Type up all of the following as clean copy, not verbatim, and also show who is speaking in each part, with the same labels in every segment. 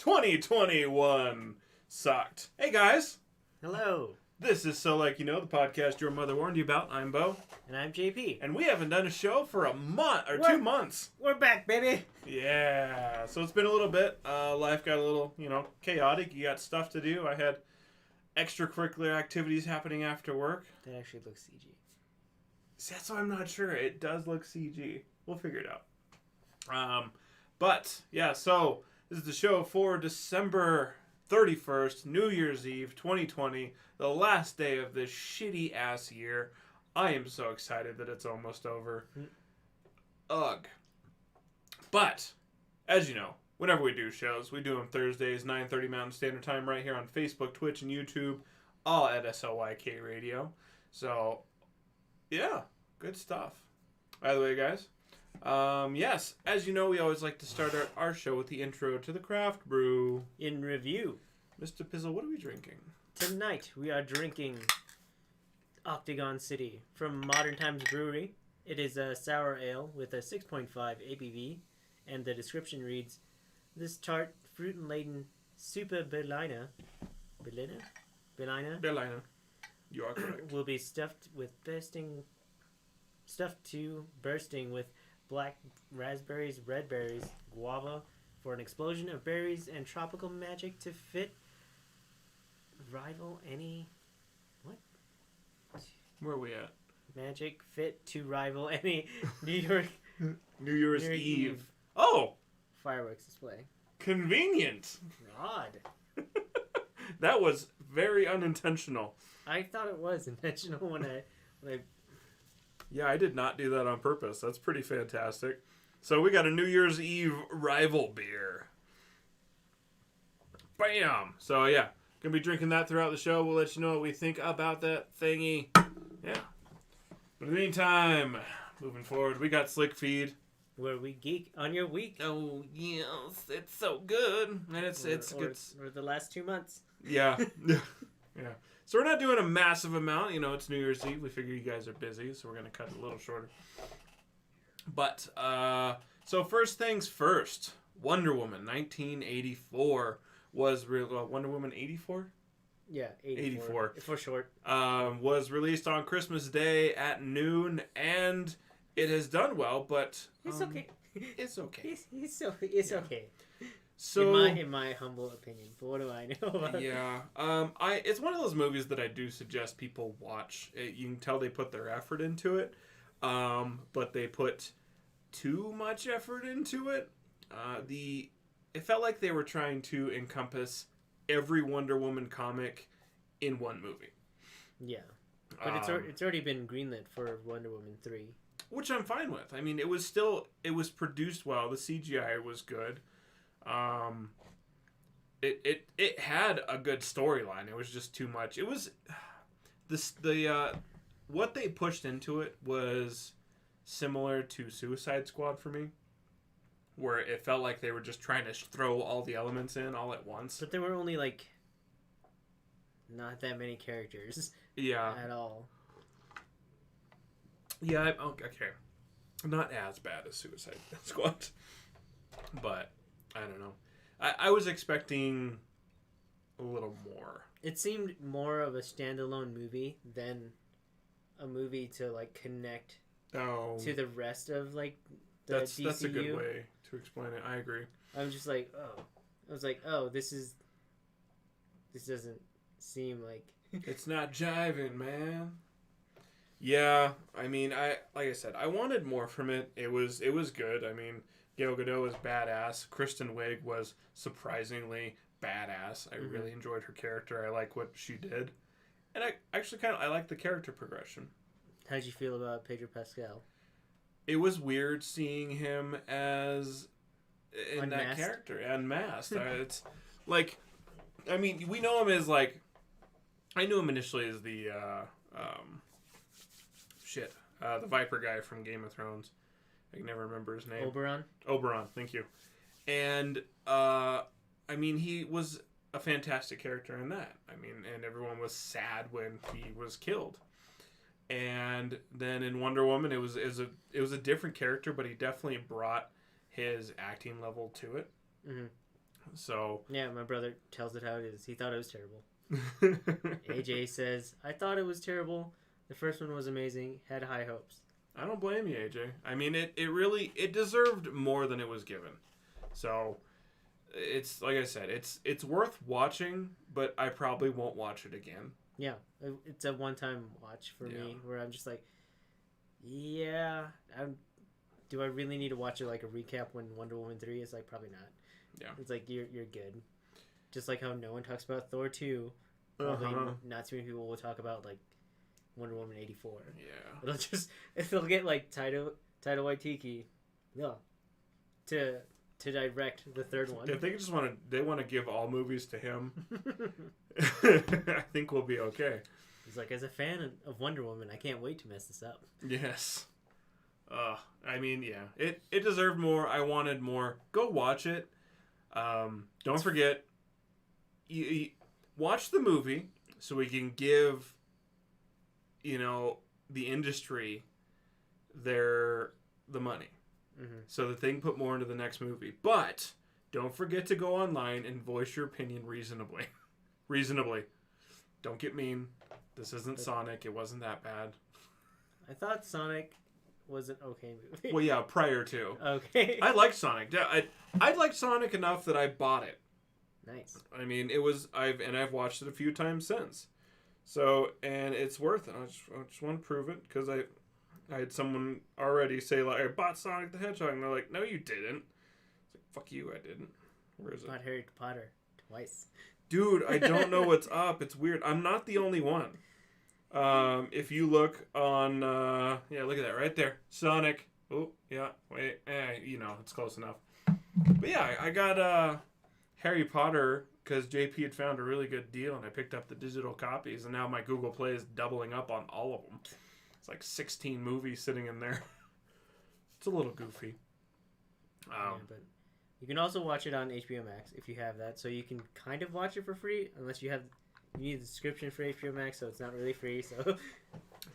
Speaker 1: 2021 sucked. Hey guys,
Speaker 2: Hello.
Speaker 1: this is So Like You Know, the podcast your mother warned you about. I'm Bo.
Speaker 2: And I'm JP.
Speaker 1: And we haven't done a show for a month or
Speaker 2: What?
Speaker 1: 2 months.
Speaker 2: We're back, baby.
Speaker 1: Yeah, so it's been a little bit. Life got a little, chaotic. You got stuff to do. I had extracurricular activities happening after work.
Speaker 2: That actually looks CG.
Speaker 1: See, that's why I'm not sure. It does look CG. We'll figure it out. But, yeah, so this is the show for December 31st, New Year's Eve, 2020, the last day of this shitty-ass year. I am so excited that it's almost over. Ugh. But, as you know, whenever we do shows, we do them Thursdays, 9:30 Mountain Standard Time, right here on Facebook, Twitch, and YouTube, all at SLYK Radio. So, yeah, good stuff. By the way, guys, yes, as you know, we always like to start our show with the intro to the craft brew.
Speaker 2: In review,
Speaker 1: Mr. Pizzle, what are we drinking?
Speaker 2: tonight we are drinking Octagon City from Modern Times Brewery. It is a sour ale with a 6.5 ABV, and the description reads, "This tart, fruit-laden Super Berliner
Speaker 1: You are correct.
Speaker 2: will be stuffed to bursting with black raspberries, red berries, guava, for an explosion of berries and tropical magic to rival any New York
Speaker 1: New Year's
Speaker 2: New Year's
Speaker 1: Eve.
Speaker 2: Eve.
Speaker 1: Oh,
Speaker 2: fireworks display."
Speaker 1: convenient.
Speaker 2: God,
Speaker 1: That was very unintentional.
Speaker 2: I thought it was intentional when I
Speaker 1: Yeah, I did not do that on purpose. That's pretty fantastic. So we got a New Year's Eve rival beer. Bam! So yeah, gonna be drinking that throughout the show. We'll let you know what we think about that thingy. Yeah. But in the meantime, moving forward, we got Slick Feed.
Speaker 2: where we geek on your week.
Speaker 1: Oh yes, it's so good, and it's
Speaker 2: or the last 2 months.
Speaker 1: yeah. Yeah. So we're not doing a massive amount. It's New Year's Eve. We figure you guys are busy, so we're going to cut it a little shorter. But, so first things first. Wonder Woman 1984 was... Wonder Woman 84?
Speaker 2: Yeah, 84. For short.
Speaker 1: Was released on Christmas Day at noon, and it has done well, but...
Speaker 2: It's okay.
Speaker 1: It's okay.
Speaker 2: It's okay.
Speaker 1: So,
Speaker 2: in my humble opinion, but what do I know about it?
Speaker 1: Yeah, it's one of those movies that I do suggest people watch. You can tell they put their effort into it, but they put too much effort into it. It felt like they were trying to encompass every Wonder Woman comic in one movie.
Speaker 2: Yeah, but it's already been greenlit for Wonder Woman 3,
Speaker 1: which I'm fine with. I mean, it was produced well. The CGI was good. It had a good storyline. It was just too much. It was what they pushed into it was similar to Suicide Squad for me, where it felt like they were just trying to throw all the elements in all at once.
Speaker 2: but there were only not that many characters.
Speaker 1: Yeah.
Speaker 2: At all.
Speaker 1: Yeah. Okay. Not as bad as Suicide Squad, but. I don't know. I was expecting a little more.
Speaker 2: It seemed more of a standalone movie than a movie to connect to the rest of the DCU.
Speaker 1: That's a good way to explain it. I agree.
Speaker 2: I'm just like, oh. I was like, oh, this doesn't seem like...
Speaker 1: It's not jiving, man. Yeah, I mean, like I said, I wanted more from it. It was good. I mean, Gal Gadot was badass. Kristen Wiig was surprisingly badass. I really enjoyed her character. I like what she did. And I actually I like the character progression.
Speaker 2: How'd you feel about Pedro Pascal?
Speaker 1: It was weird seeing him as... in
Speaker 2: Unmasked.
Speaker 1: That character. Unmasked. It's like... I mean, we know him as I knew him initially as the... the Viper guy from Game of Thrones. I can never remember his name. Oberon, thank you. And, I mean, he was a fantastic character in that. I mean, and everyone was sad when he was killed. And then in Wonder Woman, it was a different character, but he definitely brought his acting level to it.
Speaker 2: Mm-hmm.
Speaker 1: So
Speaker 2: Yeah, my brother tells it how it is. He thought it was terrible. AJ says, I thought it was terrible. The first one was amazing. Had high hopes.
Speaker 1: I don't blame you, AJ. I mean, it really it deserved more than it was given. So it's like I said, it's worth watching, but I probably won't watch it again.
Speaker 2: Yeah, it's a one-time watch for me where I'm just like, yeah, do I really need to watch it like a recap when Wonder Woman 3 is like probably not.
Speaker 1: Yeah.
Speaker 2: It's like you're good. Just like how no one talks about Thor 2. Probably not too many people will talk about like Wonder Woman 84.
Speaker 1: Yeah.
Speaker 2: It'll get like Taika Waititi, to direct the third one.
Speaker 1: If they just want to give all movies to him, I think we'll be okay.
Speaker 2: He's like, as a fan of Wonder Woman, I can't wait to mess this up.
Speaker 1: Yes. I mean, yeah, it deserved more. I wanted more. Go watch it. Don't forget, you watch the movie so we can give, the industry the money.
Speaker 2: Mm-hmm.
Speaker 1: So that they can put more into the next movie. But don't forget to go online and voice your opinion reasonably. Reasonably. Don't get mean. This isn't Sonic. It wasn't that bad.
Speaker 2: I thought Sonic was an okay movie.
Speaker 1: Well, yeah, prior to.
Speaker 2: Okay.
Speaker 1: I liked Sonic. I liked Sonic enough that I bought it.
Speaker 2: Nice.
Speaker 1: I mean, I've watched it a few times since. So, and it's worth it. I just want to prove it because I had someone already say, like, I bought Sonic the Hedgehog. And they're like, no, you didn't. It's like, fuck you, I didn't. Where is it?
Speaker 2: Bought Harry Potter twice.
Speaker 1: Dude, I don't know what's up. It's weird. I'm not the only one. If you look on, look at that right there. Sonic. Oh, yeah. Wait. It's close enough. But yeah, I got Harry Potter because JP had found a really good deal and I picked up the digital copies and now my Google Play is doubling up on all of them. It's like 16 movies sitting in there. It's a little goofy.
Speaker 2: But you can also watch it on HBO Max if you have that. So you can kind of watch it for free unless you need a subscription for HBO Max, so it's not really free. So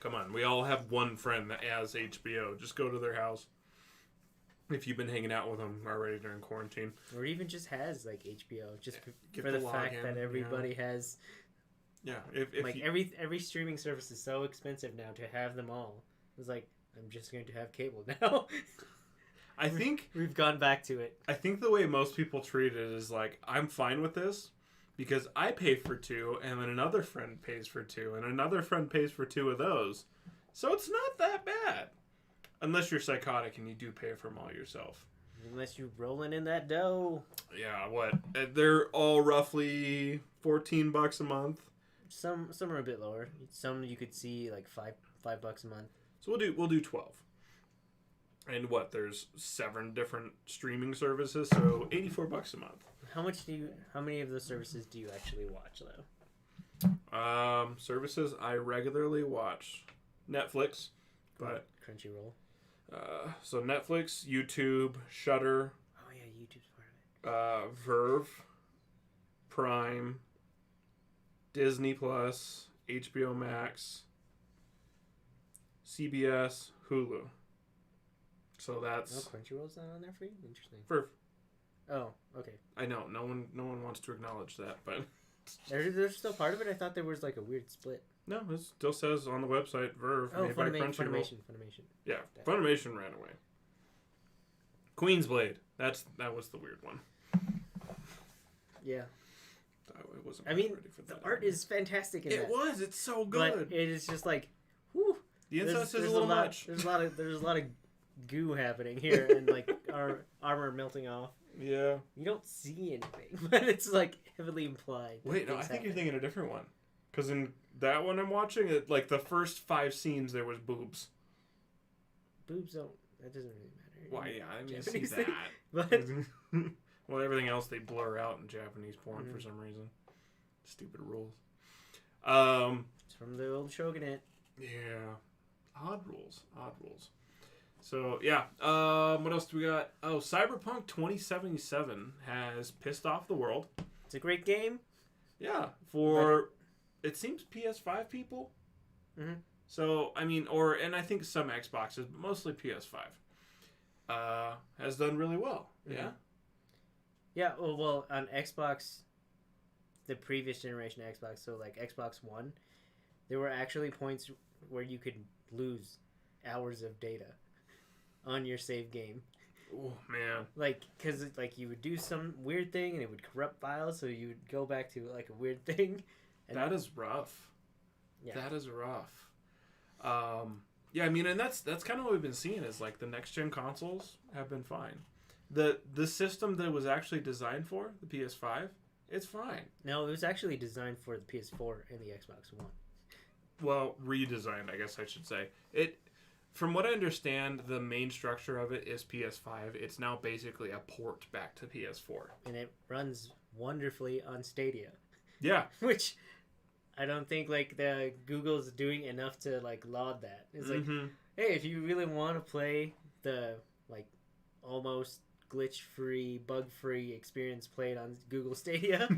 Speaker 1: come on, we all have one friend that has HBO. Just go to their house. If you've been hanging out with them already during quarantine.
Speaker 2: Or even just has like HBO, just
Speaker 1: Get
Speaker 2: for the fact that everybody has.
Speaker 1: Yeah, if
Speaker 2: like every streaming service is so expensive now to have them all. It's like I'm just going to have cable now.
Speaker 1: I think
Speaker 2: we've gone back to it.
Speaker 1: I think the way most people treat it is like I'm fine with this because I pay for 2 and then another friend pays for 2 and another friend pays for 2 of those. So it's not that bad. Unless you're psychotic and you do pay for them all yourself.
Speaker 2: Unless you're rolling in that dough.
Speaker 1: Yeah, what? They're all roughly $14 a month.
Speaker 2: Some are a bit lower. Some you could see like $5 a month.
Speaker 1: So we'll do 12. And what? There's 7 different streaming services, so $84 a month.
Speaker 2: How many of those services do you actually watch though?
Speaker 1: Services I regularly watch. Netflix, but
Speaker 2: Crunchyroll.
Speaker 1: So Netflix, YouTube, Shudder.
Speaker 2: Oh yeah, YouTube's part of it.
Speaker 1: Verve, Prime, Disney Plus, HBO Max, CBS, Hulu. So that's
Speaker 2: Crunchyroll's not on there for you? Interesting.
Speaker 1: Verve.
Speaker 2: Oh, okay.
Speaker 1: I know no one wants to acknowledge that, but
Speaker 2: they're still part of it. I thought there was like a weird split.
Speaker 1: no, it still says on the website Verve
Speaker 2: Oh,
Speaker 1: made by Crunchyroll.
Speaker 2: Funimation.
Speaker 1: Yeah, Funimation ran away. Queen's Blade. That was the weird one.
Speaker 2: Yeah.
Speaker 1: I wasn't
Speaker 2: I mean,
Speaker 1: ready for that.
Speaker 2: the art is fantastic in that.
Speaker 1: It was. It's so good.
Speaker 2: But it is just like, whew.
Speaker 1: The incest is a little much.
Speaker 2: There's a lot of goo happening here, and like our armor melting off.
Speaker 1: Yeah.
Speaker 2: You don't see anything, but it's like heavily implied.
Speaker 1: Wait, no, I think you're thinking a different one. Because in that one I'm watching, like the first 5 scenes, there was boobs.
Speaker 2: Boobs don't. That doesn't really matter.
Speaker 1: Why? Yeah, I mean, you see
Speaker 2: Japanese
Speaker 1: that.
Speaker 2: thing. But
Speaker 1: Well, everything else they blur out in Japanese porn for some reason. Stupid rules.
Speaker 2: it's from the old shogunate.
Speaker 1: Yeah. Odd rules. So, yeah. What else do we got? Oh, Cyberpunk 2077 has pissed off the world.
Speaker 2: It's a great game.
Speaker 1: Yeah. For, it seems PS5 people.
Speaker 2: Mm-hmm.
Speaker 1: So, I mean, and I think some Xboxes, but mostly PS5. Has done really well.
Speaker 2: Mm-hmm.
Speaker 1: Yeah.
Speaker 2: Yeah, well, on Xbox, the previous generation Xbox, so like Xbox One, there were actually points where you could lose hours of data on your save game.
Speaker 1: Oh man,
Speaker 2: Like, because like you would do some weird thing and it would corrupt files, so you would go back to like a weird thing. And
Speaker 1: that is rough.
Speaker 2: Yeah.
Speaker 1: That is rough. Yeah, I mean, and that's kind of what we've been seeing is like the next gen consoles have been fine. The system that it was actually designed for, the PS5, it's fine.
Speaker 2: No, it was actually designed for the PS4 and the Xbox One.
Speaker 1: Well, redesigned, I guess I should say. From what I understand, the main structure of it is PS5. It's now basically a port back to PS4.
Speaker 2: And it runs wonderfully on Stadia.
Speaker 1: Yeah.
Speaker 2: Which I don't think like the Google's doing enough to like laud that. It's like, hey, if you really want to play the like almost glitch-free, bug-free experience played on Google Stadia.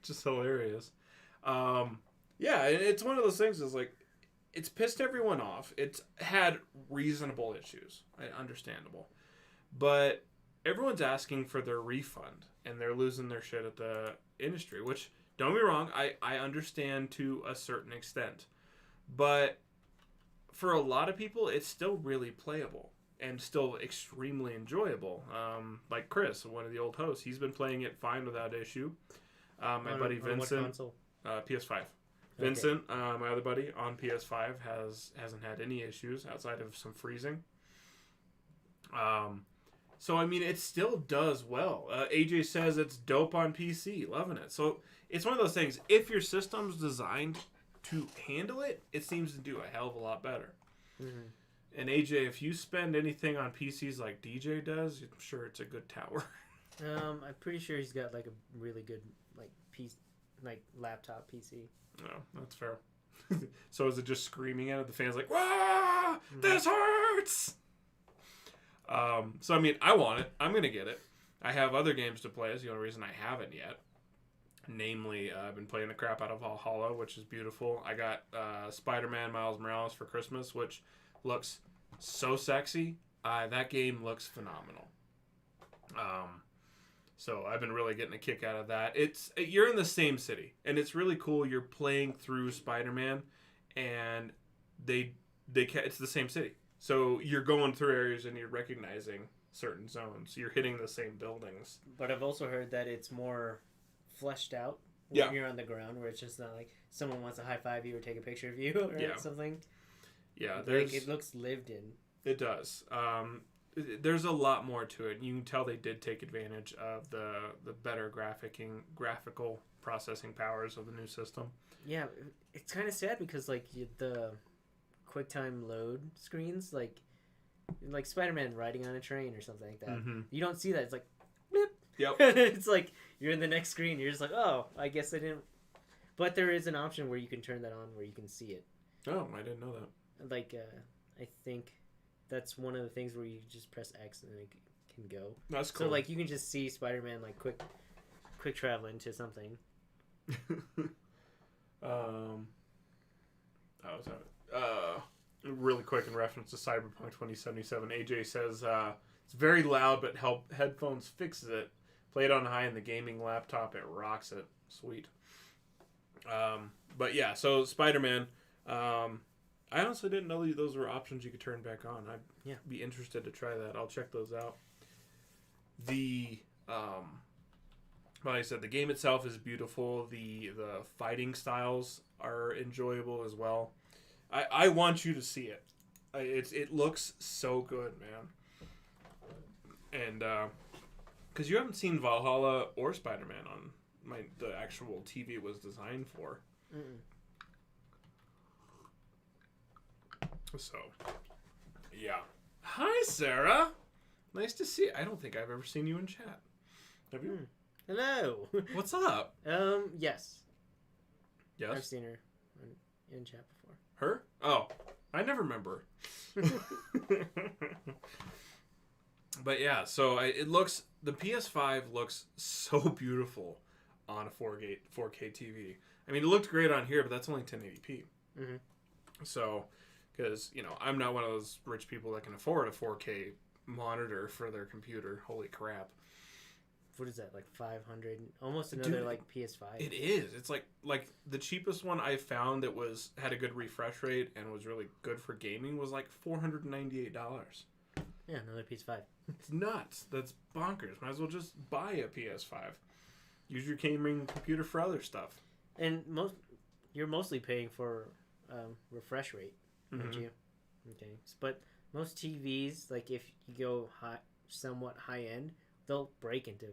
Speaker 1: Just hilarious. Yeah, it's one of those things is like it's pissed everyone off. It's had reasonable issues, understandable. But everyone's asking for their refund and they're losing their shit at the industry, which don't get me wrong, I understand to a certain extent. But for a lot of people, it's still really playable and still extremely enjoyable. Like Chris, one of the old hosts, he's been playing it fine without issue. My buddy Vincent, PS5. Vincent, my other buddy on PS5, hasn't had any issues outside of some freezing. So I mean, it still does well. AJ says it's dope on PC, loving it. So it's one of those things. If your system's designed to handle it, it seems to do a hell of a lot better.
Speaker 2: Mm-hmm.
Speaker 1: And AJ, if you spend anything on PCs like DJ does, I'm sure it's a good tower.
Speaker 2: I'm pretty sure he's got like a really good like piece, like laptop PC.
Speaker 1: No, that's fair. So is it just screaming at it? The fans like, "Wah! This hurts!" So I mean, I want it. I'm gonna get it. I have other games to play. Is the only reason I haven't yet. Namely, I've been playing the crap out of Valhalla, which is beautiful. I got Spider-Man Miles Morales for Christmas, which looks so sexy. That game looks phenomenal. So I've been really getting a kick out of that. You're in the same city, and it's really cool. You're playing through Spider-Man, and it's the same city. So you're going through areas and you're recognizing certain zones. You're hitting the same buildings.
Speaker 2: But I've also heard that it's more fleshed out when you're on the ground, where it's just not like someone wants to high five you or take a picture of you or something.
Speaker 1: Yeah,
Speaker 2: like it looks lived in.
Speaker 1: It does. There's a lot more to it. You can tell they did take advantage of the better graphical processing powers of the new system.
Speaker 2: Yeah, it's kind of sad because like the QuickTime load screens, like Spider-Man riding on a train or something like that. Mm-hmm. You don't see that. It's like, blip.
Speaker 1: Yep.
Speaker 2: It's like you're in the next screen. You're just like, oh, I guess I didn't. But there is an option where you can turn that on where you can see it.
Speaker 1: Oh, I didn't know that.
Speaker 2: Like, I think that's one of the things where you just press X and it can go.
Speaker 1: That's cool.
Speaker 2: So like you can just see Spider-Man like quick travel into something.
Speaker 1: Really quick in reference to Cyberpunk 2077, AJ says it's very loud, but headphones fixes it. Play it on high in the gaming laptop, it rocks it. Sweet. But yeah, so Spider-Man. I honestly didn't know those were options you could turn back on. I'd be interested to try that. I'll check those out. Like I said, the game itself is beautiful. The fighting styles are enjoyable as well. I want you to see it. It looks so good, man. And because you haven't seen Valhalla or Spider-Man on the actual TV it was designed for.
Speaker 2: Mm-mm.
Speaker 1: So, yeah. Hi, Sarah. Nice to see you. I don't think I've ever seen you in chat. Have you?
Speaker 2: Hello.
Speaker 1: What's up?
Speaker 2: Yes.
Speaker 1: Yes?
Speaker 2: I've seen her in chat before.
Speaker 1: Her? Oh, I never remember. But yeah, so the PS5 looks so beautiful on a 4K TV. I mean, it looked great on here, but that's only 1080p.
Speaker 2: Mm-hmm.
Speaker 1: So, because, I'm not one of those rich people that can afford a 4K monitor for their computer. Holy crap.
Speaker 2: what is that, like 500, almost another
Speaker 1: Dude,
Speaker 2: like PS5.
Speaker 1: It is. It's like the cheapest one I found that had a good refresh rate and was really good for gaming was like $498.
Speaker 2: Yeah, another PS5.
Speaker 1: It's nuts. That's bonkers. Might as well just buy a PS5. Use your gaming computer for other stuff.
Speaker 2: And you're mostly paying for refresh rate, aren't you? Okay, but most TVs, like if you go somewhat high end, they'll break into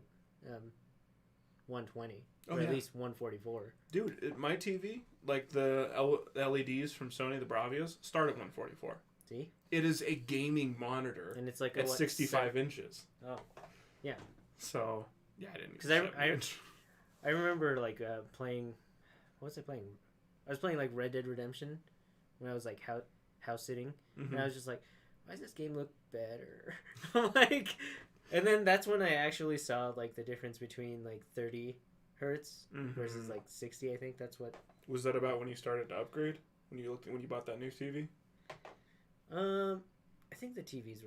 Speaker 2: 120 or at least 144.
Speaker 1: Dude, my TV, like the LEDs from Sony, the Bravios, start at 144.
Speaker 2: See?
Speaker 1: It is a gaming monitor.
Speaker 2: And it's like
Speaker 1: at 65 inches.
Speaker 2: Oh, yeah.
Speaker 1: So, yeah, I didn't.
Speaker 2: Because I remember like playing. What was I playing? I was playing like Red Dead Redemption when I was like house sitting, and I was just like, why does this game look better? Like, and then that's when I actually saw like the difference between like 30 hertz versus like 60. I think that's what.
Speaker 1: Was that about when you started to upgrade? When you bought that new TV?
Speaker 2: I think the TVs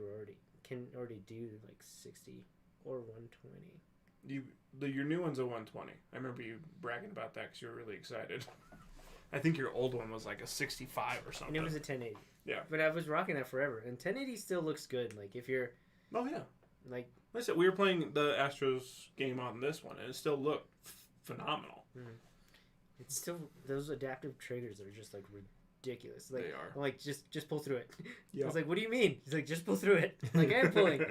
Speaker 2: can already do like 60 or 120.
Speaker 1: Your new one's a 120. I remember you bragging about that because you were really excited. I think your old one was like a 65 or something.
Speaker 2: And it was a 1080.
Speaker 1: Yeah.
Speaker 2: But I was rocking that forever, and 1080 still looks good. Like if you're.
Speaker 1: Oh yeah.
Speaker 2: Like
Speaker 1: I said, we were playing the Astros game on this one, and it still looked phenomenal.
Speaker 2: It's still those adaptive triggers are just like ridiculous. Like,
Speaker 1: they are.
Speaker 2: I'm like, just pull through it.
Speaker 1: Yep.
Speaker 2: I was like, what do you mean? He's like, just pull through it. I'm like, I'm pulling.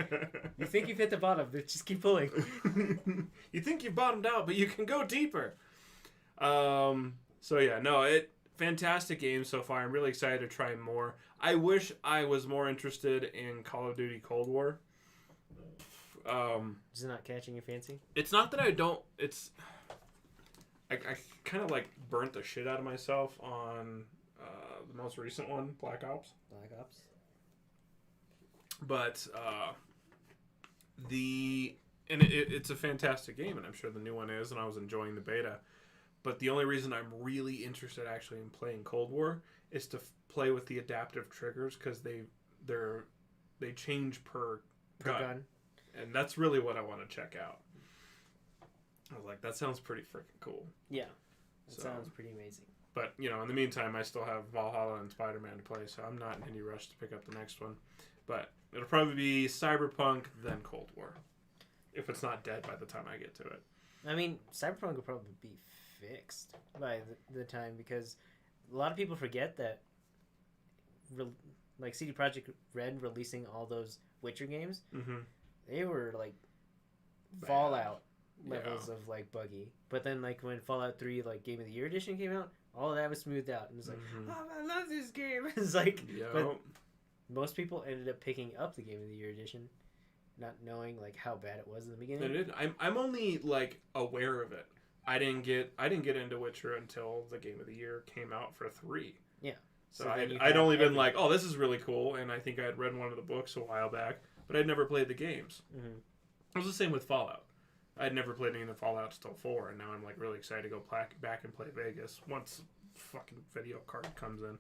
Speaker 2: You think you've hit the bottom, but just keep pulling.
Speaker 1: You think you've bottomed out, but you can go deeper. So yeah, no, fantastic game so far. I'm really excited to try more. I wish I was more interested in Call of Duty Cold War.
Speaker 2: Is it not catching your fancy?
Speaker 1: It's not that I don't. I kind of like burnt the shit out of myself on the most recent one, Black Ops.
Speaker 2: Black Ops.
Speaker 1: But it's a fantastic game, and I'm sure the new one is, and I was enjoying the beta. But the only reason I'm really interested actually in playing Cold War is to play with the adaptive triggers because they change per gun. And that's really what I want to check out. I was like, that sounds pretty freaking cool.
Speaker 2: Yeah, that sounds pretty amazing.
Speaker 1: But, in the meantime, I still have Valhalla and Spider-Man to play, so I'm not in any rush to pick up the next one. But it'll probably be Cyberpunk, then Cold War. If it's not dead by the time I get to it.
Speaker 2: I mean, Cyberpunk will probably be fixed by the time, because a lot of people forget that like CD Projekt Red releasing all those Witcher games, they were like bad. Fallout levels of like buggy. But then like when Fallout 3 like Game of the Year edition came out, all of that was smoothed out, and it's like, oh, I love this game. It's like, but most people ended up picking up the Game of the Year edition, not knowing like how bad it was in the beginning.
Speaker 1: I'm only like aware of it. I didn't get into Witcher until the Game of the Year came out for 3. Yeah. So I'd only been like, oh, this is really cool, and I think I had read one of the books a while back, but I'd never played the games. It was the same with Fallout. I'd never played any of the Fallouts till 4, and now I'm like really excited to go back and play Vegas once fucking video card comes in.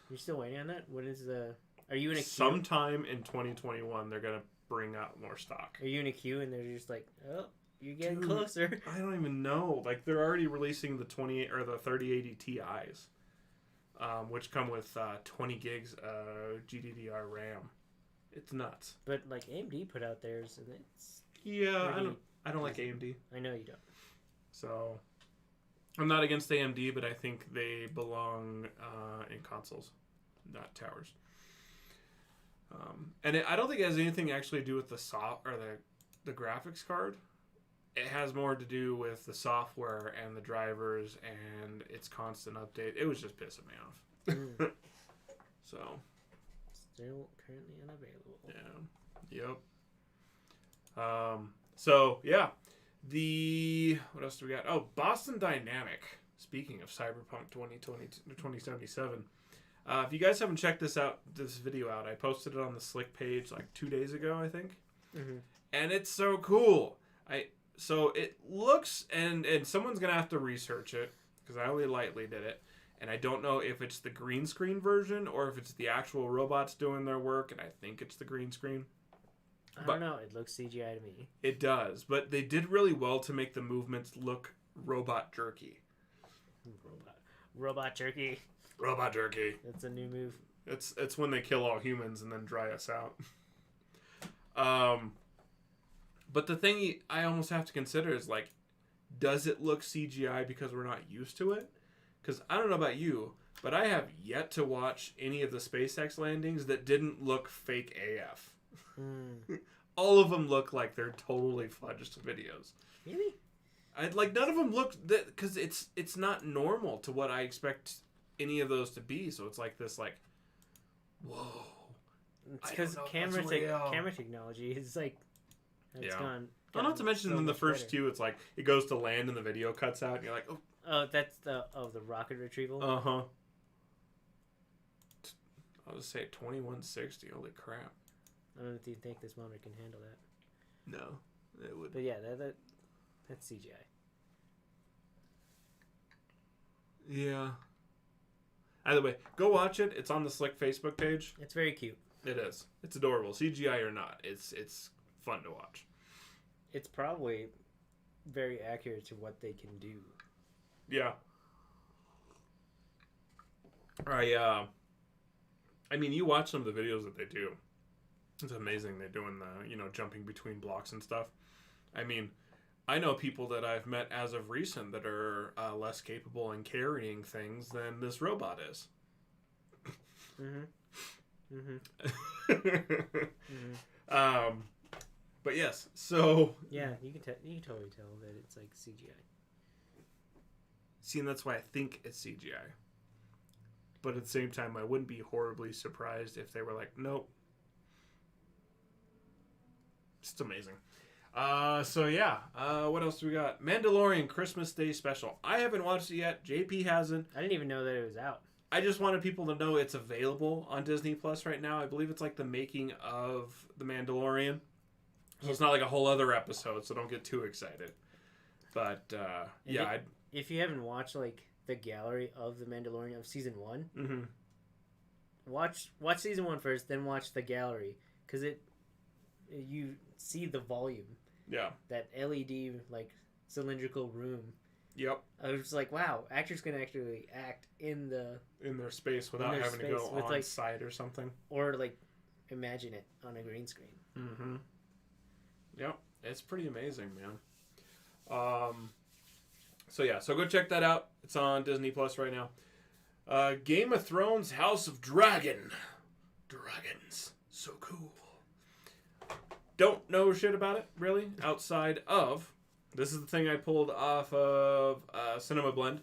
Speaker 2: You're still waiting on that? What is the? Are you in a queue?
Speaker 1: Sometime in 2021, they're gonna bring out more stock.
Speaker 2: Are you in a queue and they're just like, oh, you're getting closer?
Speaker 1: I don't even know. Like they're already releasing the 28 or the 3080 Ti's, which come with 20 gigs GDDR RAM. It's nuts.
Speaker 2: But like AMD put out theirs, and it's
Speaker 1: I don't like AMD.
Speaker 2: I know you don't.
Speaker 1: So I'm not against AMD, but I think they belong in consoles, not towers. And I don't think it has anything actually to do with the graphics card. It has more to do with the software and the drivers and its constant update. It was just pissing me off. So.
Speaker 2: Still currently unavailable.
Speaker 1: Yeah. Yep. So, yeah. What else do we got? Oh, Boston Dynamic. Speaking of Cyberpunk 2077. If you guys haven't checked this video out, I posted it on the Slick page like 2 days ago, I think. And it's so cool. So it looks, and someone's going to have to research it, because I only lightly did it. And I don't know if it's the green screen version or if it's the actual robots doing their work, and I think it's the green screen.
Speaker 2: I don't know. It looks CGI to me.
Speaker 1: It does, but they did really well to make the movements look robot jerky.
Speaker 2: Robot jerky.
Speaker 1: Robot jerky.
Speaker 2: That's a new move.
Speaker 1: It's when they kill all humans and then dry us out. But the thing I almost have to consider is like, does it look CGI because we're not used to it? Because I don't know about you, but I have yet to watch any of the SpaceX landings that didn't look fake AF. All of them look like they're totally fudged videos.
Speaker 2: Really?
Speaker 1: None of them look that, because it's not normal to what I expect any of those to be. So it's like this, like, whoa.
Speaker 2: It's because camera technology is like, it's gone.
Speaker 1: Well, not to mention
Speaker 2: so
Speaker 1: in the
Speaker 2: much
Speaker 1: first
Speaker 2: better.
Speaker 1: two, it's like it goes to land and the video cuts out, and you're like, oh.
Speaker 2: Oh, that's the rocket retrieval.
Speaker 1: I would say 2160. Holy crap!
Speaker 2: I don't know if you think this monitor can handle that.
Speaker 1: No, it would.
Speaker 2: But yeah, that's CGI.
Speaker 1: Yeah. Either way, go watch it. It's on the Slick Facebook page.
Speaker 2: It's very cute.
Speaker 1: It is. It's adorable. CGI or not, it's fun to watch.
Speaker 2: It's probably very accurate to what they can do.
Speaker 1: Yeah. I mean, you watch some of the videos that they do. It's amazing. They're doing the, jumping between blocks and stuff. I mean, I know people that I've met as of recent that are less capable in carrying things than this robot is. But yes, so
Speaker 2: yeah, you can totally tell that it's like CGI.
Speaker 1: See, and that's why I think it's CGI. But at the same time, I wouldn't be horribly surprised if they were like, nope. It's amazing. So yeah, what else do we got? Mandalorian Christmas Day special. I haven't watched it yet. JP hasn't.
Speaker 2: I didn't even know that it was out.
Speaker 1: I just wanted people to know it's available on Disney Plus right now. I believe it's like the making of The Mandalorian. So it's not like a whole other episode, so don't get too excited. But yeah,
Speaker 2: if you haven't watched like the gallery of The Mandalorian of season 1, watch season 1 first, then watch the gallery, because you see the volume.
Speaker 1: Yeah.
Speaker 2: That LED like cylindrical room.
Speaker 1: Yep.
Speaker 2: I was just like, wow, actors can actually act in
Speaker 1: their space without having to go on site or something,
Speaker 2: or like imagine it on a green screen.
Speaker 1: Yep, it's pretty amazing, man. So yeah, so go check that out. It's on Disney Plus right now. Game of Thrones House of Dragons, so cool. Don't know shit about it really outside of, this is the thing I pulled off of Cinema Blend.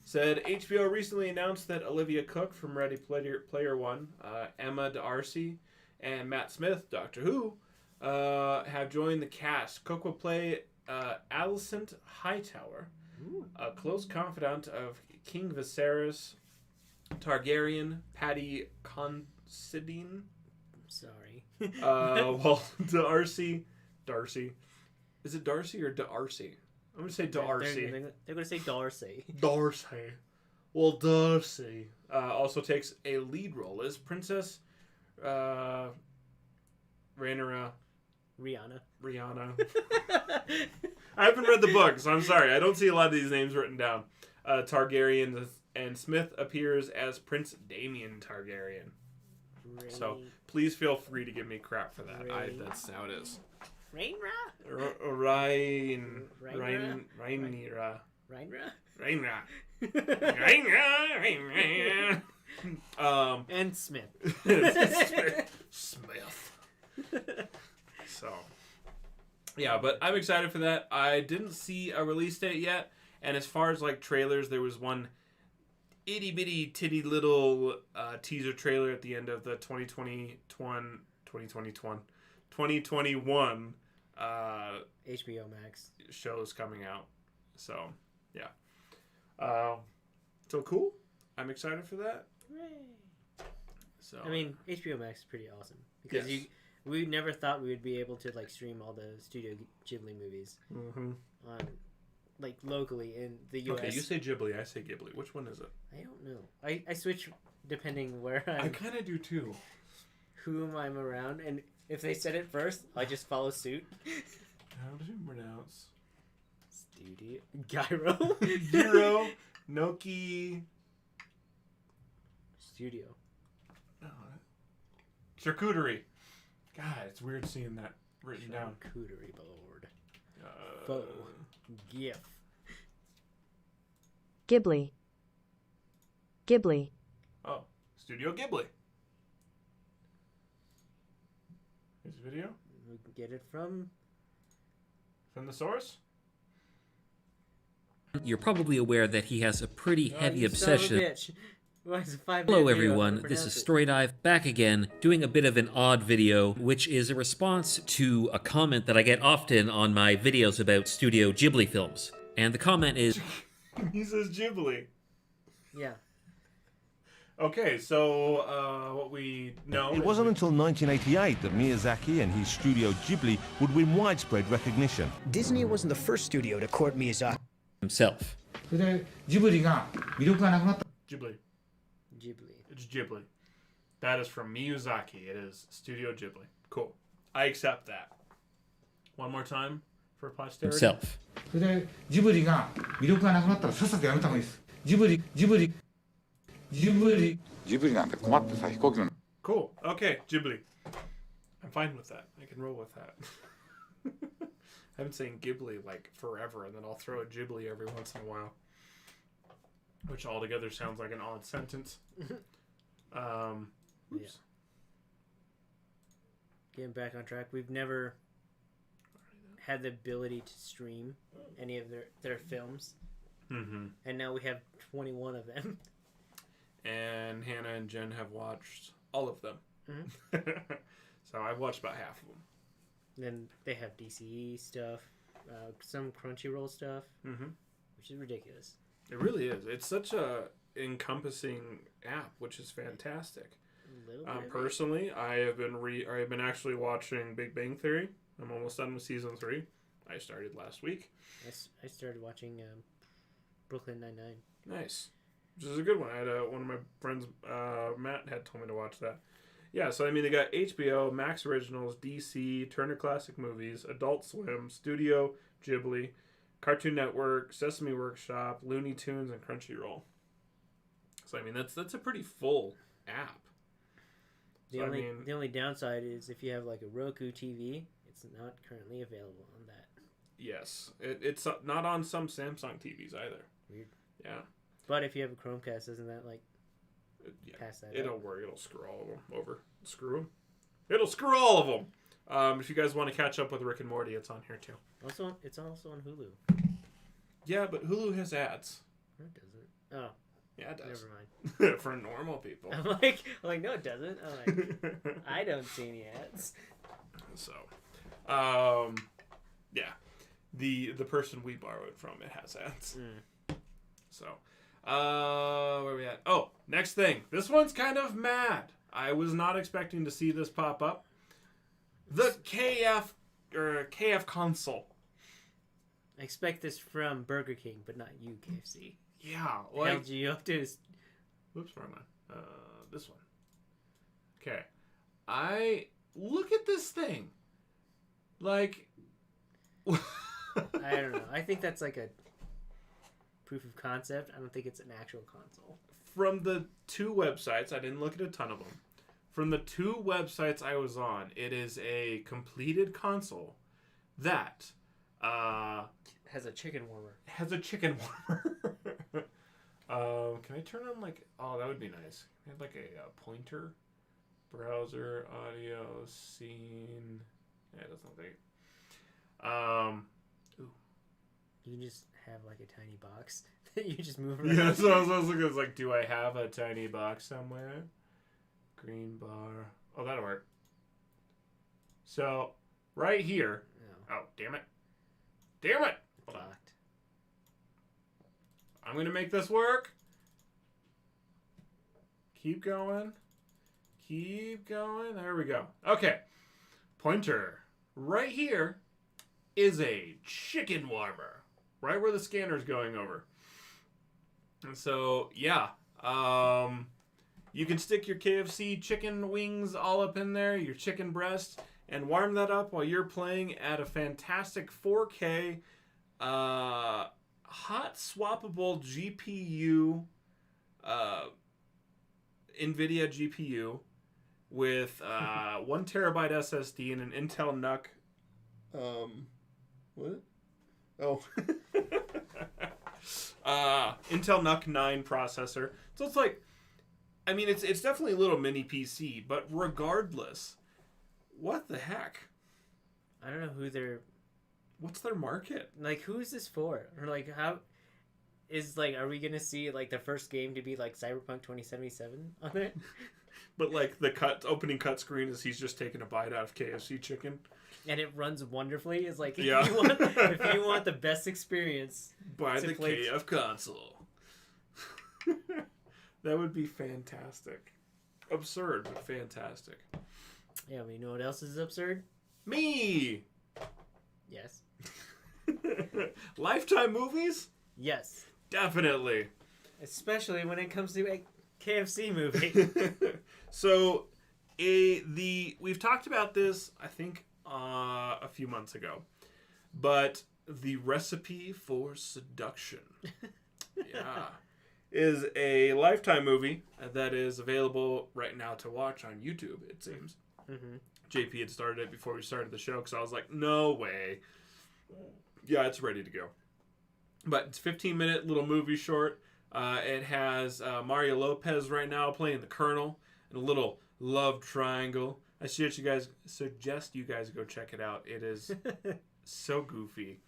Speaker 1: Said HBO recently announced that Olivia Cook from Ready Player One, Emma D'Arcy, and Matt Smith, Doctor Who, have joined the cast. Cook will play Alicent Hightower, a close confidant of King Viserys Targaryen, Paddy Considine.
Speaker 2: Sorry.
Speaker 1: Well, Darcy. Is it Darcy or D'Arcy? I'm gonna say Darcy.
Speaker 2: They're gonna say Darcy.
Speaker 1: Darcy. Well, Darcy also takes a lead role as Princess Rihanna. I haven't read the book, so I'm sorry. I don't see a lot of these names written down. Targaryen, and Smith appears as Prince Daemon Targaryen. So please feel free to give me crap for that. That's how it is.
Speaker 2: Rhaenyra. And Smith.
Speaker 1: Smith. So, yeah, but I'm excited for that. I didn't see a release date yet, and as far as like trailers, there was one itty bitty titty little teaser trailer at the end of the 2021
Speaker 2: HBO Max
Speaker 1: shows coming out. So yeah, so cool. I'm excited for that.
Speaker 2: Hooray.
Speaker 1: So
Speaker 2: I mean, HBO Max is pretty awesome because we never thought we would be able to like stream all the Studio Ghibli movies on like locally in the US.
Speaker 1: Okay, you say Ghibli, I say Ghibli. Which one is it?
Speaker 2: I don't know. I switch depending where
Speaker 1: I kind of do too.
Speaker 2: Whom I'm around, and If they said it first, I just follow suit.
Speaker 1: How do you pronounce?
Speaker 2: Studio Gyro.
Speaker 1: Gyro Noki.
Speaker 2: Studio.
Speaker 1: Oh, charcuterie. God, it's weird seeing that written down.
Speaker 2: Charcuterie board. Faux. GIF.
Speaker 3: Ghibli. Ghibli.
Speaker 1: Oh, Studio Ghibli. Here's a video
Speaker 2: We can get it from.
Speaker 1: the source.
Speaker 4: You're probably aware that he has a pretty heavy
Speaker 2: you son of a
Speaker 4: obsession.
Speaker 2: bitch. Why is it 5
Speaker 4: Hello
Speaker 2: minute video?
Speaker 4: everyone, this is Storydive back again, doing a bit of an odd video, which is a response to a comment that I get often on my videos about Studio Ghibli films. And the comment is,
Speaker 1: He says Ghibli.
Speaker 2: Yeah.
Speaker 1: Okay, so what we know.
Speaker 5: It wasn't until 1988 that Miyazaki and his Studio Ghibli would win widespread recognition.
Speaker 6: Disney wasn't the first studio to court Miyazaki.
Speaker 4: himself.
Speaker 7: それでジブリが魅力がなくなった。
Speaker 1: Ghibli.
Speaker 2: Ghibli.
Speaker 1: It's Ghibli. That is from Miyazaki. It is Studio Ghibli. Cool. I accept that. One more time for posterity.
Speaker 4: Himself.
Speaker 7: それでジブリが魅力がなくなったらさっさとやめた方がいいです。ジブリなんて困ってさ飛行機の
Speaker 1: Cool. Okay, Ghibli. I'm fine with that. I can roll with that. I've been saying Ghibli like forever, and then I'll throw a Ghibli every once in a while, which altogether sounds like an odd sentence. Oops.
Speaker 2: Getting back on track. We've never had the ability to stream any of their films.
Speaker 1: Mm-hmm.
Speaker 2: And now we have 21 of them.
Speaker 1: And Hannah and Jen have watched all of them.
Speaker 2: Mm-hmm.
Speaker 1: So I've watched about half of them.
Speaker 2: Then they have DCE stuff, some Crunchyroll stuff,
Speaker 1: Mm-hmm.
Speaker 2: which is ridiculous.
Speaker 1: It really is. It's such a encompassing app, which is fantastic.
Speaker 2: A little bit of it.
Speaker 1: Personally, I have been actually watching Big Bang Theory. I'm almost done with season 3. I started last week.
Speaker 2: I started watching Brooklyn Nine-Nine.
Speaker 1: Nice. Which is a good one. I had one of my friends, Matt, had told me to watch that. Yeah, so I mean, they got HBO, Max Originals, DC, Turner Classic Movies, Adult Swim, Studio Ghibli, Cartoon Network, Sesame Workshop, Looney Tunes, and Crunchyroll. So I mean, that's a pretty full app.
Speaker 2: The only downside is if you have like a Roku TV, it's not currently available on that.
Speaker 1: Yes, it's not on some Samsung TVs either.
Speaker 2: Weird.
Speaker 1: Yeah.
Speaker 2: But if you have a Chromecast, doesn't that like
Speaker 1: Yeah,
Speaker 2: pass that
Speaker 1: it'll
Speaker 2: up?
Speaker 1: work. It'll screw all of them over. Screw them. It'll screw all of them. If you guys want to catch up with Rick and Morty, it's on here too.
Speaker 2: Also, it's also on Hulu.
Speaker 1: Yeah, but Hulu has ads.
Speaker 2: No, it doesn't. Oh,
Speaker 1: Yeah, it does.
Speaker 2: never mind.
Speaker 1: For normal people.
Speaker 2: I'm like, no, it doesn't. I'm like, I don't see any ads.
Speaker 1: So, yeah, the person we borrowed from, it has ads. So, where are we at? Oh, next thing. This one's kind of mad. I was not expecting to see this pop up. The KF console.
Speaker 2: I expect this from Burger King, but not you, KFC.
Speaker 1: Yeah, like
Speaker 2: LG up to his...
Speaker 1: Whoops, wrong one. This one. Okay. I look at this thing. Like
Speaker 2: I don't know. I think that's like a proof of concept. I don't think it's an actual console.
Speaker 1: from the 2 websites, I didn't look at a ton of them. From the 2 websites I was on, it is a completed console that
Speaker 2: Has a chicken warmer.
Speaker 1: has a chicken warmer. Can I turn on like? Oh, that would be nice. I have like a pointer, browser, audio, scene. Yeah, it doesn't look like it.
Speaker 2: You can just have like a tiny box that you just move around.
Speaker 1: Yeah, so I was looking. It's like, do I have a tiny box somewhere? Green bar. Oh, that'll work. So right here.
Speaker 2: No,
Speaker 1: Oh, damn it! Damn it! Hold on.
Speaker 2: locked.
Speaker 1: I'm gonna make this work. Keep going. Keep going. There we go. Okay. Pointer. Right here is a chicken warmer. Right where the scanner's going over. And so, yeah. You can stick your KFC chicken wings all up in there, your chicken breast, and warm that up while you're playing at a fantastic 4K hot swappable GPU, NVIDIA GPU with 1 terabyte SSD and an Intel NUC. What? Oh. Intel NUC 9 processor. So it's like, I mean, it's definitely a little mini PC, but regardless, what the heck?
Speaker 2: I don't know who they're...
Speaker 1: What's their market?
Speaker 2: Like, who is this for? Or, like, how... Is, like, are we gonna see, like, the first game to be, like, Cyberpunk 2077 on it?
Speaker 1: But, like, the opening cut screen is he's just taking a bite out of KFC chicken.
Speaker 2: And it runs wonderfully. It's like,
Speaker 1: Yeah.
Speaker 2: if you want the best experience...
Speaker 1: Buy
Speaker 2: to
Speaker 1: the
Speaker 2: play-
Speaker 1: KF console. That would be fantastic. Absurd, but fantastic.
Speaker 2: Yeah, but you know what else is absurd?
Speaker 1: Me!
Speaker 2: Yes.
Speaker 1: Lifetime movies?
Speaker 2: Yes.
Speaker 1: Definitely.
Speaker 2: Especially when it comes to a KFC movie.
Speaker 1: So, we've talked about this, I think, a few months ago. But the Recipe for Seduction. Yeah. Is a Lifetime movie that is available right now to watch on YouTube, it seems.
Speaker 2: Mm-hmm.
Speaker 1: JP had started it before we started the show because I was like, no way. Yeah, it's ready to go. But it's a 15-minute little movie short. It has Mario Lopez right now playing the Colonel and a little love triangle. I suggest you guys go check it out. It is so goofy.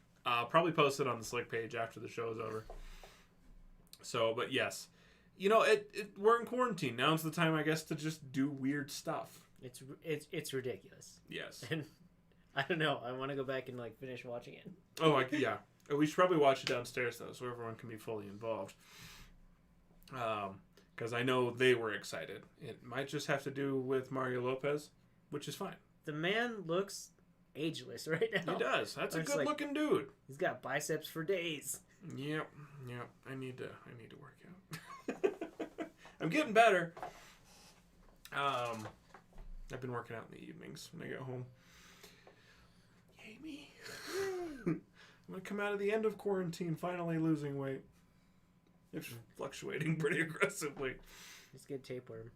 Speaker 1: Probably post it on the Slick page after the show is over. So, but yes. You know, we're in quarantine. Now's the time, I guess, to just do weird stuff.
Speaker 2: It's ridiculous.
Speaker 1: Yes.
Speaker 2: And I don't know. I want to go back and like finish watching it.
Speaker 1: Oh, yeah. We should probably watch it downstairs, though, so everyone can be fully involved. Because I know they were excited. It might just have to do with Mario Lopez, which is fine.
Speaker 2: The man looks ageless right now.
Speaker 1: He does. That's a
Speaker 2: It's like-
Speaker 1: good-looking dude.
Speaker 2: He's got biceps for days.
Speaker 1: Yep. I need to work out. I'm getting better. I've been working out in the evenings when I get home. Yay me. I'm gonna come out of the end of quarantine finally losing weight. It's fluctuating pretty aggressively.
Speaker 2: Just get tapeworm.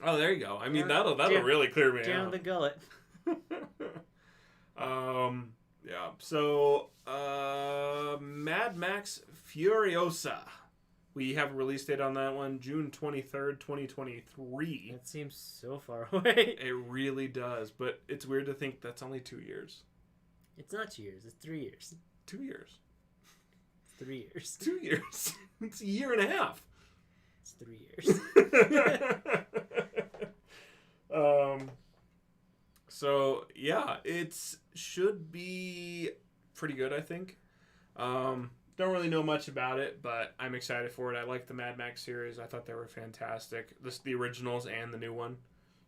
Speaker 1: Oh, there you go. I mean,
Speaker 2: Yeah.
Speaker 1: that'll
Speaker 2: Yeah.
Speaker 1: really clear me
Speaker 2: Down
Speaker 1: out.
Speaker 2: the gullet.
Speaker 1: Yeah. So, Mad Max Furiosa. We have a release date on that one, June 23rd, 2023.
Speaker 2: That seems so far away.
Speaker 1: It really does, but it's weird to think that's only 2 years.
Speaker 2: It's not 2 years. It's 3 years.
Speaker 1: 2 years.
Speaker 2: 3 years.
Speaker 1: 2 years. It's a year and a half.
Speaker 2: It's 3 years.
Speaker 1: So yeah, it should be pretty good, I think. Don't really know much about it, but I'm excited for it. I like the Mad Max series. I thought they were fantastic. The originals and the new one.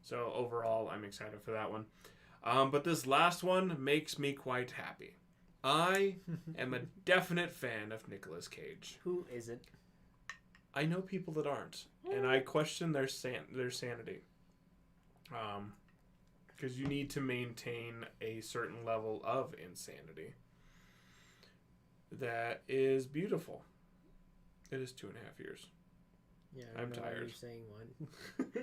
Speaker 1: So overall, I'm excited for that one. But this last one makes me quite happy. I am a definite fan of Nicolas Cage.
Speaker 2: Who isn't?
Speaker 1: I know people that aren't, and I question their sanity. Because you need to maintain a certain level of insanity. That is beautiful. It is 2.5 years.
Speaker 2: Yeah, I
Speaker 1: I'm
Speaker 2: don't know why
Speaker 1: tired.
Speaker 2: you're saying one.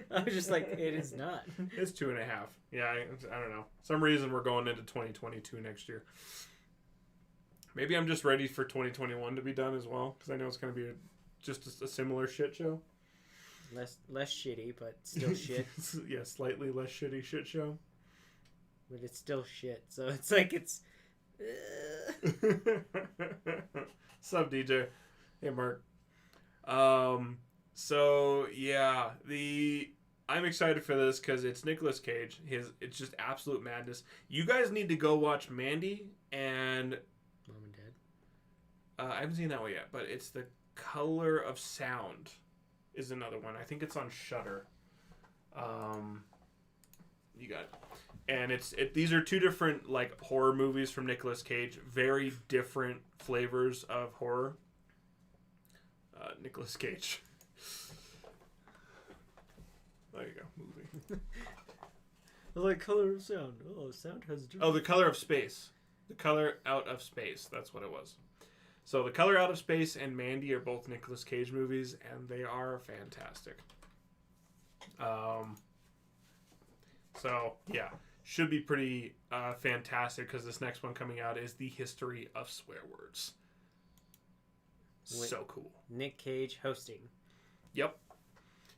Speaker 2: I was just like, it is not.
Speaker 1: It's 2.5. Yeah, I don't know. Some reason we're going into 2022 next year. Maybe I'm just ready for 2021 to be done as well, because I know it's going to be just a similar shit show.
Speaker 2: Less shitty, but still shit.
Speaker 1: Yeah, slightly less shitty shit show.
Speaker 2: But it's still shit. So it's like it's.
Speaker 1: Sup, DJ? Hey, Mark. So yeah, I'm excited for this because it's Nicolas Cage. It's just absolute madness. You guys need to go watch Mandy and
Speaker 2: Mom and Dad.
Speaker 1: I haven't seen that one yet, but it's The Color of Sound is another one. I think it's on Shudder. You got it. And these are two different like horror movies from Nicolas Cage. Very different flavors of horror. Nicolas Cage. There you go, movie.
Speaker 2: like color of sound. Oh, sound has different.
Speaker 1: Oh, The Color of Space. The Color Out of Space. That's what it was. So The Color Out of Space and Mandy are both Nicolas Cage movies, and they are fantastic. So, yeah. Should be pretty fantastic because this next one coming out is The History of Swear Words. So cool.
Speaker 2: Nick Cage hosting.
Speaker 1: Yep.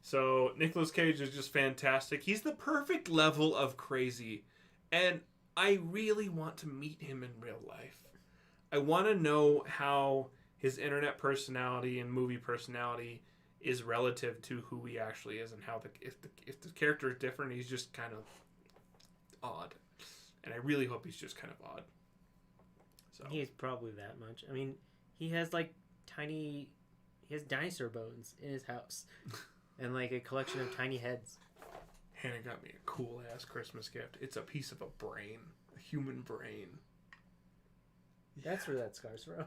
Speaker 1: So Nicolas Cage is just fantastic. He's the perfect level of crazy. And I really want to meet him in real life. I want to know how his internet personality and movie personality is relative to who he actually is, and how if the character is different, he's just kind of odd. And I really hope he's just kind of odd. So
Speaker 2: He's probably that much. I mean, he has like he has dinosaur bones in his house. And like a collection of tiny heads.
Speaker 1: Hannah got me a cool ass Christmas gift. It's a piece of a brain. A human brain.
Speaker 2: That's where that scar's from.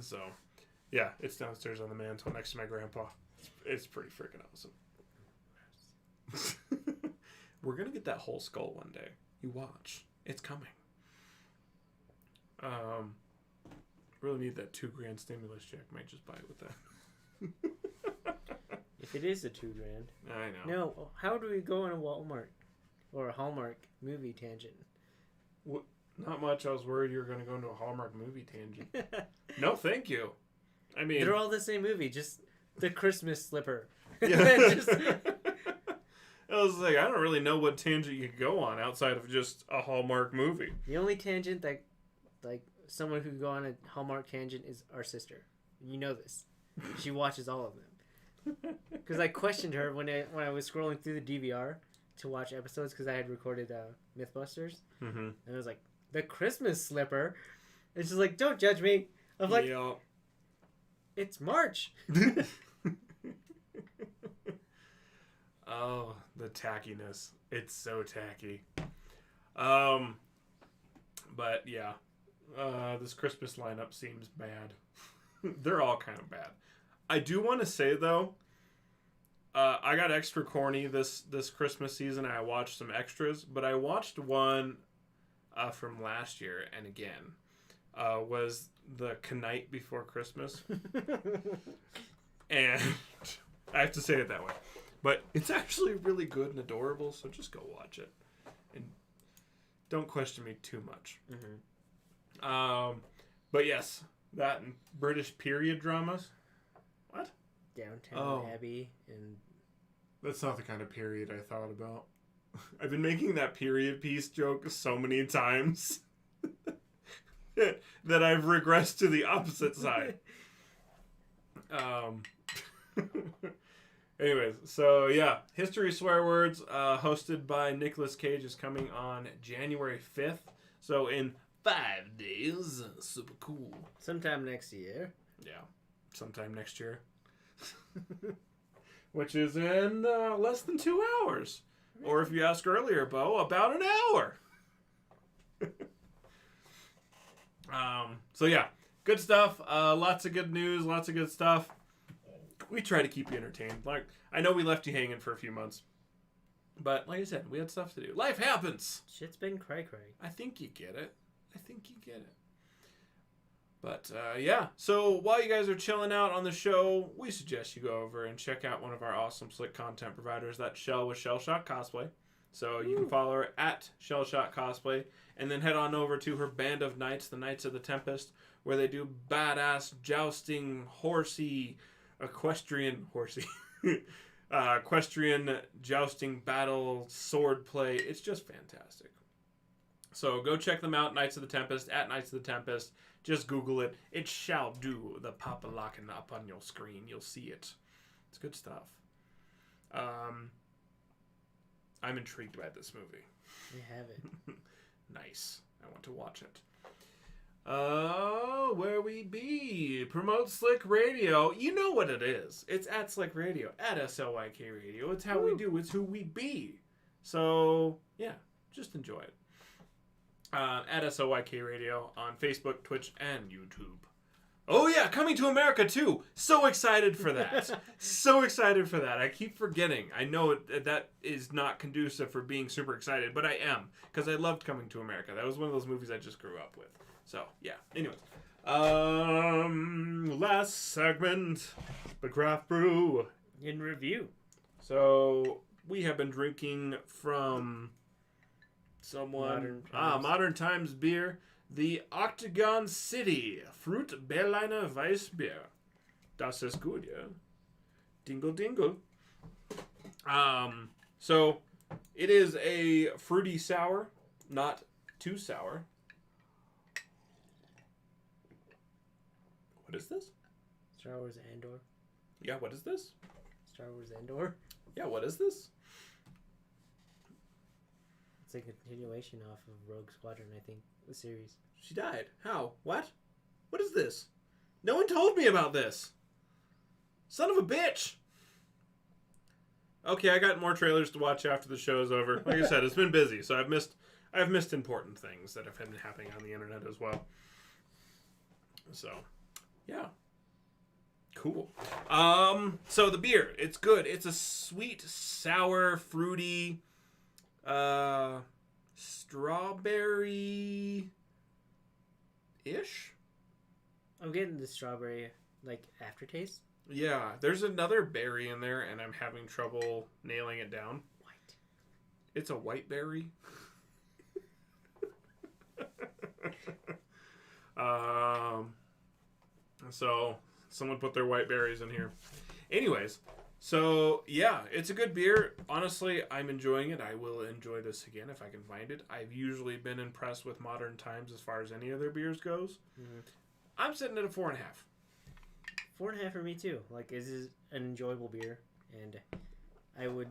Speaker 1: So, yeah, it's downstairs on the mantle next to my grandpa. It's pretty freaking awesome. We're gonna get that whole skull one day. You watch. It's coming. Really need that $2,000 stimulus check. Might just buy it with that.
Speaker 2: If it is a $2,000.
Speaker 1: I know.
Speaker 2: No, how do we go on a Walmart or a Hallmark movie tangent?
Speaker 1: Not much. I was worried you were going to go into a Hallmark movie tangent. No, thank you. I mean,
Speaker 2: They're all the same movie, just the Christmas slipper.
Speaker 1: yeah.
Speaker 2: Just-
Speaker 1: I was like, I don't really know what tangent you could go on outside of just a Hallmark movie.
Speaker 2: the only tangent that, like, someone who could go on a Hallmark tangent is our sister. You know this. She watches all of them. Because I questioned her when I was scrolling through the DVR to watch episodes because I had recorded Mythbusters.
Speaker 1: Mm-hmm.
Speaker 2: And I was like, the Christmas slipper? And she's like, don't judge me. I'm like,
Speaker 1: Yeah.
Speaker 2: it's March.
Speaker 1: Oh, the tackiness. It's so tacky. But yeah. This Christmas lineup seems bad. They're all kind of bad. I do want to say though, I got extra corny this Christmas season. I watched some extras, but I watched one from last year, and again, was the Knight Before Christmas. And I have to say it that way. But it's actually really good and adorable, so just go watch it. And don't question me too much.
Speaker 2: Mm-hmm.
Speaker 1: But yes, that and British period dramas. What?
Speaker 2: Downtown Abbey and
Speaker 1: That's not the kind of period I thought about. I've been making that period piece joke so many times that I've regressed to the opposite side. Anyways, so yeah, History Swear Words, hosted by Nicolas Cage, is coming on January 5th. So in 5 days. Super cool.
Speaker 2: sometime next year.
Speaker 1: Yeah, sometime next year. Which is in less than 2 hours. Or if you ask earlier, Bo, about an hour. So yeah, good stuff. Lots of good news, lots of good stuff. We try to keep you entertained. Like, I know we left you hanging for a few months. But like I said, we had stuff to do. Life happens.
Speaker 2: Shit's been cray.
Speaker 1: I think you get it. But, yeah. So, while you guys are chilling out on the show, we suggest you go over and check out one of our awesome slick content providers. That's Shell with Shell Shock Cosplay. So, you can follow her at Shell Shock Cosplay. And then head on over to her Band of Knights, the Knights of the Tempest, where they do badass jousting, equestrian jousting, battle, sword play. It's just fantastic. So go check them out, Knights of the Tempest, at Knights of the Tempest. Just Google it. It shall do the pop-a-locking up on your screen. You'll see it. It's good stuff. I'm intrigued by this movie.
Speaker 2: We have it.
Speaker 1: Nice. I want to watch it. Where we be? Promote Slick Radio. You know what it is. It's at Slick Radio. At SLYK Radio. It's how we do. It's who we be. So, yeah. Just enjoy it. At SLYK Radio on Facebook, Twitch, and YouTube. Oh yeah, Coming to America too. So excited for that. So excited for that. I keep forgetting. I know that is not conducive for being super excited, but I am because I loved Coming to America. That was one of those movies I just grew up with. So yeah. Anyways, last segment, the craft brew
Speaker 2: In review.
Speaker 1: So we have been drinking from Modern Times beer. The Octagon City Fruit Berliner Weissbier. Das ist gut, yeah. Dingle dingle. So it is a fruity sour, not too sour. What is this?
Speaker 2: Star Wars Andor.
Speaker 1: Yeah, what is this?
Speaker 2: Star Wars Andor.
Speaker 1: Yeah, what is this?
Speaker 2: It's a continuation off of Rogue Squadron, I think, the series.
Speaker 1: She died. How? What? What is this? No one told me about this. Son of a bitch. Okay, I got more trailers to watch after the show's over. Like I said, it's been busy, so I've missed important things that have been happening on the internet as well. So, yeah. Cool. So the beer, it's good. It's a sweet, sour, fruity, strawberry-ish?
Speaker 2: I'm getting the strawberry, aftertaste.
Speaker 1: Yeah, there's another berry in there, and I'm having trouble nailing it down.
Speaker 2: White.
Speaker 1: It's a white berry. So someone put their white berries in here. Anyways, so yeah, it's a good beer. Honestly, I'm enjoying it. I will enjoy this again if I can find it. I've usually been impressed with Modern Times as far as any of their beers goes. Mm-hmm. I'm sitting at a 4.5.
Speaker 2: 4.5 for me too. This is an enjoyable beer, and I would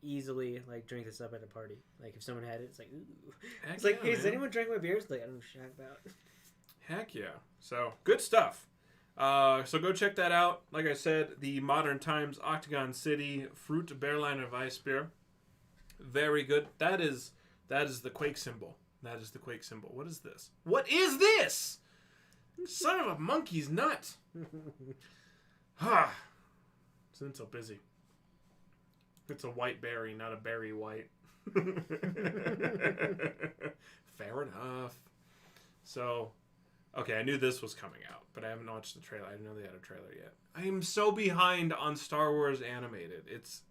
Speaker 2: easily drink this up at a party. If someone had it, it's like, ooh.
Speaker 1: Heck
Speaker 2: It's like,
Speaker 1: yeah,
Speaker 2: hey, does
Speaker 1: man.
Speaker 2: anyone drink my beers? I don't know shit about.
Speaker 1: Heck yeah. So, good stuff. So go check that out. Like I said, the Modern Times Octagon City Fruit Berliner Weissbier. Very good. That is the Quake symbol. That is the Quake symbol. What is this? What is this? Son of a monkey's nut. It's been so busy. It's a white berry, not a berry white. Fair enough. So, okay, I knew this was coming out, but I haven't watched the trailer. I didn't know they had a trailer yet. I am so behind on Star Wars animated. It's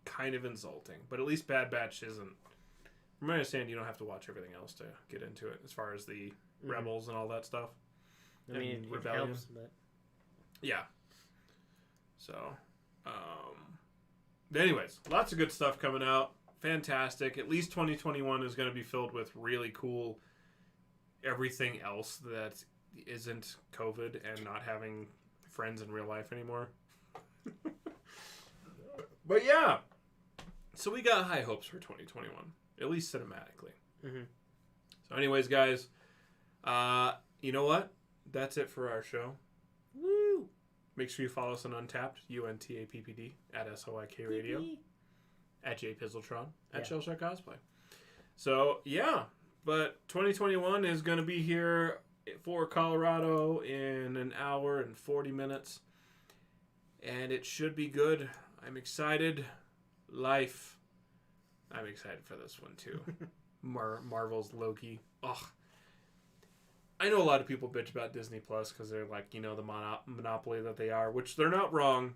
Speaker 1: kind of insulting, but at least Bad Batch isn't. From my understanding, you don't have to watch everything else to get into it, as far as the Rebels and all that stuff.
Speaker 2: I mean, it helps, but
Speaker 1: yeah. So, anyways, lots of good stuff coming out. Fantastic. At least 2021 is going to be filled with really cool everything else that isn't COVID and not having friends in real life anymore. But yeah. So we got high hopes for 2021, at least cinematically.
Speaker 2: Mm-hmm.
Speaker 1: So anyways, guys, you know what? That's it for our show.
Speaker 2: woo!
Speaker 1: Make sure you follow us on Untapped, UNTAPPD, at SOIK Radio, at JPizzletron, at Shellshock Cosplay. So, yeah. But 2021 is going to be here for Colorado in an hour and 40 minutes. And it should be good. I'm excited. Life. I'm excited for this one, too. Marvel's Loki. Ugh. I know a lot of people bitch about Disney Plus because they're the monopoly that they are, which they're not wrong,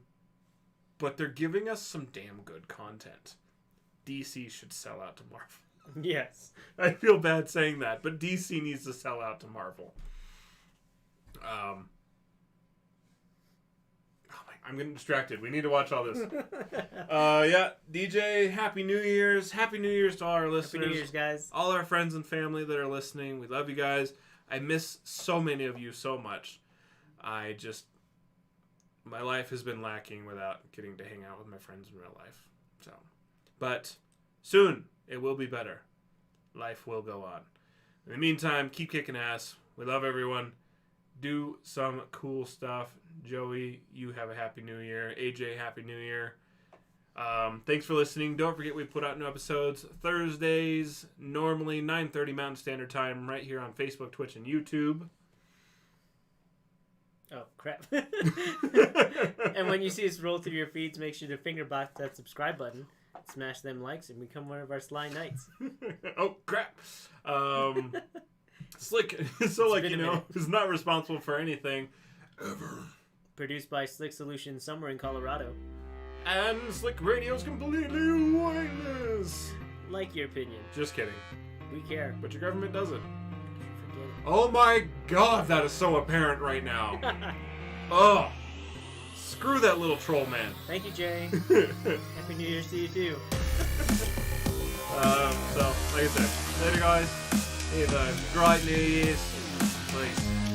Speaker 1: but they're giving us some damn good content. DC should sell out to Marvel.
Speaker 2: Yes.
Speaker 1: I feel bad saying that, but DC needs to sell out to Marvel. I'm getting distracted. We need to watch all this. Yeah, DJ, Happy New Year's. Happy New Year's to all our listeners.
Speaker 2: Happy New Year's, guys.
Speaker 1: All our friends and family that are listening. We love you guys. I miss so many of you so much. My life has been lacking without getting to hang out with my friends in real life. So, but soon it will be better. Life will go on. In the meantime, keep kicking ass. We love everyone. Do some cool stuff. Joey, you have a Happy New Year. AJ, Happy New Year. Thanks for listening. Don't forget we put out new episodes Thursdays, normally 9:30 Mountain Standard Time, right here on Facebook, Twitch, and YouTube.
Speaker 2: Oh, crap. And when you see us roll through your feeds, make sure to finger blast that subscribe button, smash them likes, and become one of our Sly Knights.
Speaker 1: Oh, crap. Slick, so like,
Speaker 2: been
Speaker 1: you
Speaker 2: a
Speaker 1: know,
Speaker 2: minute.
Speaker 1: is not responsible for anything ever.
Speaker 2: Produced by Slick Solutions somewhere in Colorado.
Speaker 1: And Slick Radio's completely wireless.
Speaker 2: Like your opinion.
Speaker 1: Just kidding.
Speaker 2: We care.
Speaker 1: But your government doesn't.
Speaker 2: Forget
Speaker 1: Oh my god, that is so apparent right now. Oh. Screw that little troll man.
Speaker 2: Thank you, Jay. Happy New Year's to you, too.
Speaker 1: So, like I said, later guys. Have a great New Year's. Please.